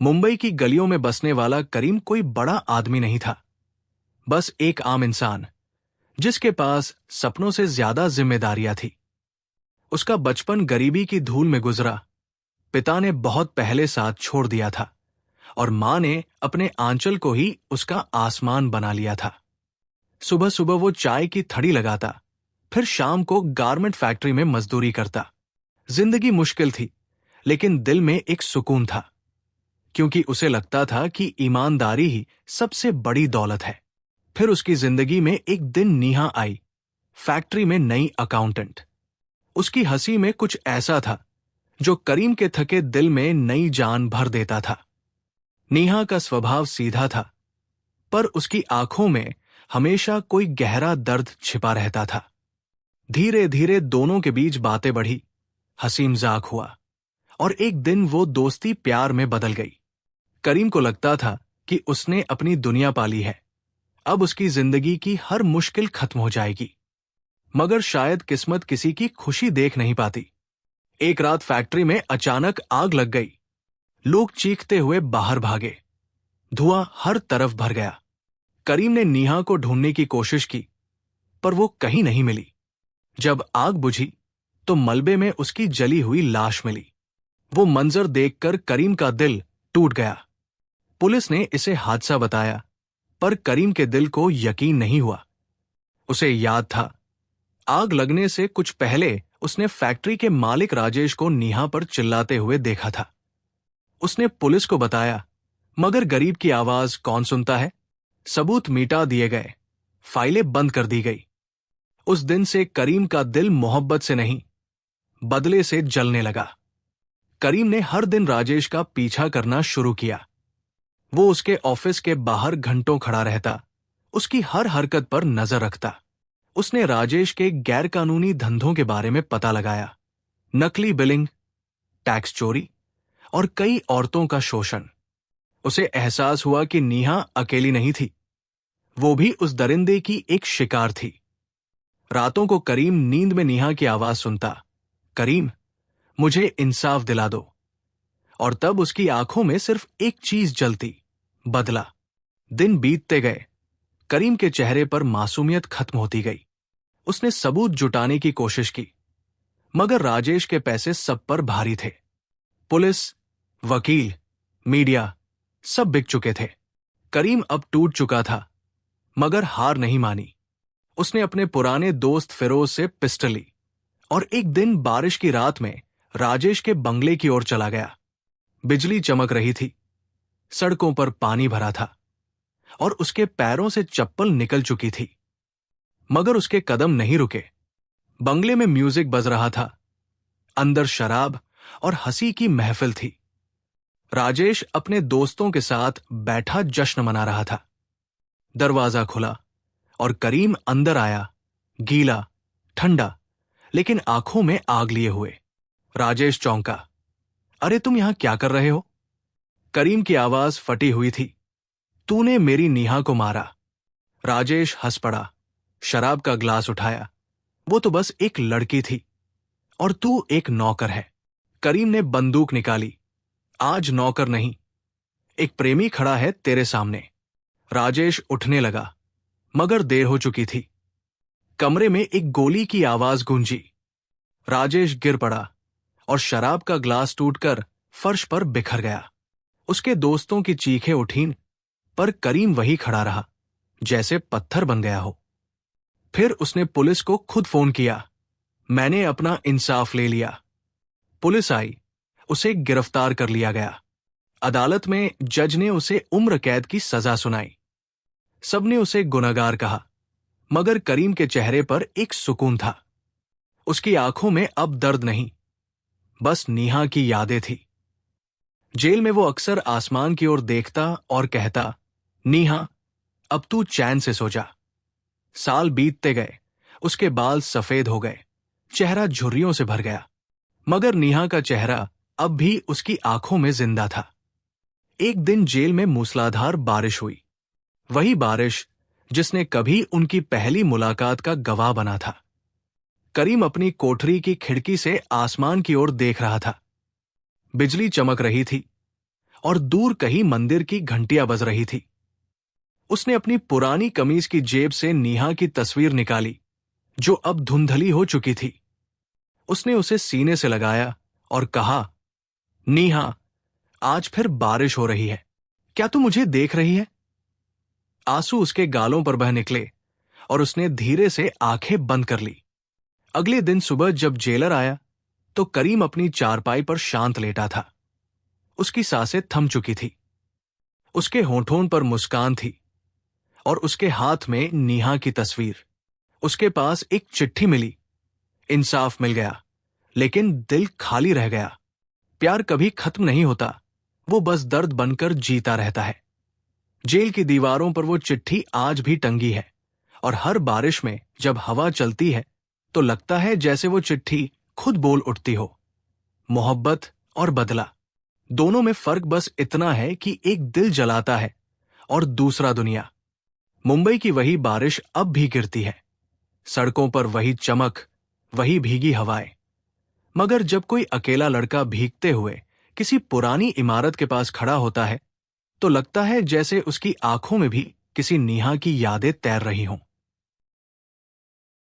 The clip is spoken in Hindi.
मुंबई की गलियों में बसने वाला करीम कोई बड़ा आदमी नहीं था, बस एक आम इंसान जिसके पास सपनों से ज्यादा जिम्मेदारियां थी। उसका बचपन गरीबी की धूल में गुजरा। पिता ने बहुत पहले साथ छोड़ दिया था और मां ने अपने आंचल को ही उसका आसमान बना लिया था। सुबह सुबह वो चाय की थड़ी लगाता, फिर शाम को गारमेंट फैक्ट्री में मजदूरी करता। जिंदगी मुश्किल थी, लेकिन दिल में एक सुकून था, क्योंकि उसे लगता था कि ईमानदारी ही सबसे बड़ी दौलत है। फिर उसकी जिंदगी में एक दिन नेहा आई, फैक्ट्री में नई अकाउंटेंट। उसकी हंसी में कुछ ऐसा था जो करीम के थके दिल में नई जान भर देता था। नेहा का स्वभाव सीधा था, पर उसकी आंखों में हमेशा कोई गहरा दर्द छिपा रहता था। धीरे धीरे दोनों के बीच बातें बढ़ी, हंसी मजाक हुआ और एक दिन वो दोस्ती प्यार में बदल गई। करीम को लगता था कि उसने अपनी दुनिया पाली है, अब उसकी जिंदगी की हर मुश्किल खत्म हो जाएगी। मगर शायद किस्मत किसी की खुशी देख नहीं पाती। एक रात फैक्ट्री में अचानक आग लग गई। लोग चीखते हुए बाहर भागे, धुआं हर तरफ भर गया। करीम ने नेहा को ढूंढने की कोशिश की, पर वो कहीं नहीं मिली। जब आग बुझी तो मलबे में उसकी जली हुई लाश मिली। वो मंजर देखकर करीम का दिल टूट गया। पुलिस ने इसे हादसा बताया, पर करीम के दिल को यकीन नहीं हुआ। उसे याद था, आग लगने से कुछ पहले उसने फैक्ट्री के मालिक राजेश को नेहा पर चिल्लाते हुए देखा था। उसने पुलिस को बताया, मगर गरीब की आवाज कौन सुनता है। सबूत मिटा दिए गए, फाइलें बंद कर दी गई। उस दिन से करीम का दिल मोहब्बत से नहीं, बदले से जलने लगा। करीम ने हर दिन राजेश का पीछा करना शुरू किया। वो उसके ऑफिस के बाहर घंटों खड़ा रहता, उसकी हर हरकत पर नजर रखता। उसने राजेश के गैरकानूनी धंधों के बारे में पता लगाया, नकली बिलिंग, टैक्स चोरी और कई औरतों का शोषण। उसे एहसास हुआ कि नेहा अकेली नहीं थी, वो भी उस दरिंदे की एक शिकार थी। रातों को करीम नींद में नेहा की आवाज सुनता, करीम, मुझे इंसाफ दिला दो। और तब उसकी आंखों में सिर्फ एक चीज जलती, बदला। दिन बीतते गए, करीम के चेहरे पर मासूमियत खत्म होती गई। उसने सबूत जुटाने की कोशिश की, मगर राजेश के पैसे सब पर भारी थे। पुलिस, वकील, मीडिया सब बिक चुके थे। करीम अब टूट चुका था, मगर हार नहीं मानी। उसने अपने पुराने दोस्त फिरोज से पिस्टल ली और एक दिन बारिश की रात में राजेश के बंगले की ओर चला गया। बिजली चमक रही थी, सड़कों पर पानी भरा था और उसके पैरों से चप्पल निकल चुकी थी, मगर उसके कदम नहीं रुके। बंगले में म्यूजिक बज रहा था, अंदर शराब और हंसी की महफिल थी। राजेश अपने दोस्तों के साथ बैठा जश्न मना रहा था। दरवाजा खुला और करीम अंदर आया, गीला, ठंडा, लेकिन आंखों में आग लिए हुए। राजेश चौंका, अरे तुम यहां क्या कर रहे हो? करीम की आवाज फटी हुई थी, तूने मेरी नेहा को मारा। राजेश हंस पड़ा, शराब का ग्लास उठाया, वो तो बस एक लड़की थी और तू एक नौकर है। करीम ने बंदूक निकाली, आज नौकर नहीं, एक प्रेमी खड़ा है तेरे सामने। राजेश उठने लगा, मगर देर हो चुकी थी। कमरे में एक गोली की आवाज गूंजी। राजेश गिर पड़ा और शराब का ग्लास टूटकर फर्श पर बिखर गया। उसके दोस्तों की चीखें उठीं, पर करीम वही खड़ा रहा, जैसे पत्थर बन गया हो। फिर उसने पुलिस को खुद फोन किया, मैंने अपना इंसाफ ले लिया। पुलिस आई, उसे गिरफ्तार कर लिया गया। अदालत में जज ने उसे उम्र कैद की सजा सुनाई। सबने उसे गुनहगार कहा, मगर करीम के चेहरे पर एक सुकून था। उसकी आंखों में अब दर्द नहीं, बस नेहा की यादें थी। जेल में वो अक्सर आसमान की ओर देखता और कहता, नेहा, अब तू चैन से सो जा। साल बीतते गए, उसके बाल सफेद हो गए, चेहरा झुर्रियों से भर गया, मगर नेहा का चेहरा अब भी उसकी आंखों में जिंदा था। एक दिन जेल में मूसलाधार बारिश हुई, वही बारिश जिसने कभी उनकी पहली मुलाकात का गवाह बना था। करीम अपनी कोठरी की खिड़की से आसमान की ओर देख रहा था। बिजली चमक रही थी और दूर कहीं मंदिर की घंटियां बज रही थी। उसने अपनी पुरानी कमीज की जेब से नेहा की तस्वीर निकाली, जो अब धुंधली हो चुकी थी। उसने उसे सीने से लगाया और कहा, नेहा, आज फिर बारिश हो रही है, क्या तू मुझे देख रही है? आंसू उसके गालों पर बह निकले और उसने धीरे से आंखें बंद कर ली। अगले दिन सुबह जब जेलर आया तो करीम अपनी चारपाई पर शांत लेटा था। उसकी सांसें थम चुकी थी, उसके होठों पर मुस्कान थी और उसके हाथ में नेहा की तस्वीर। उसके पास एक चिट्ठी मिली। इंसाफ मिल गया, लेकिन दिल खाली रह गया। प्यार कभी खत्म नहीं होता, वो बस दर्द बनकर जीता रहता है। जेल की दीवारों पर वो चिट्ठी आज भी टंगी है और हर बारिश में जब हवा चलती है तो लगता है जैसे वो चिट्ठी खुद बोल उठती हो। मोहब्बत और बदला, दोनों में फर्क बस इतना है कि एक दिल जलाता है और दूसरा दुनिया। मुंबई की वही बारिश अब भी गिरती है, सड़कों पर वही चमक, वही भीगी हवाएं। मगर जब कोई अकेला लड़का भीगते हुए किसी पुरानी इमारत के पास खड़ा होता है तो लगता है जैसे उसकी आंखों में भी किसी नेहा की यादें तैर रही हों।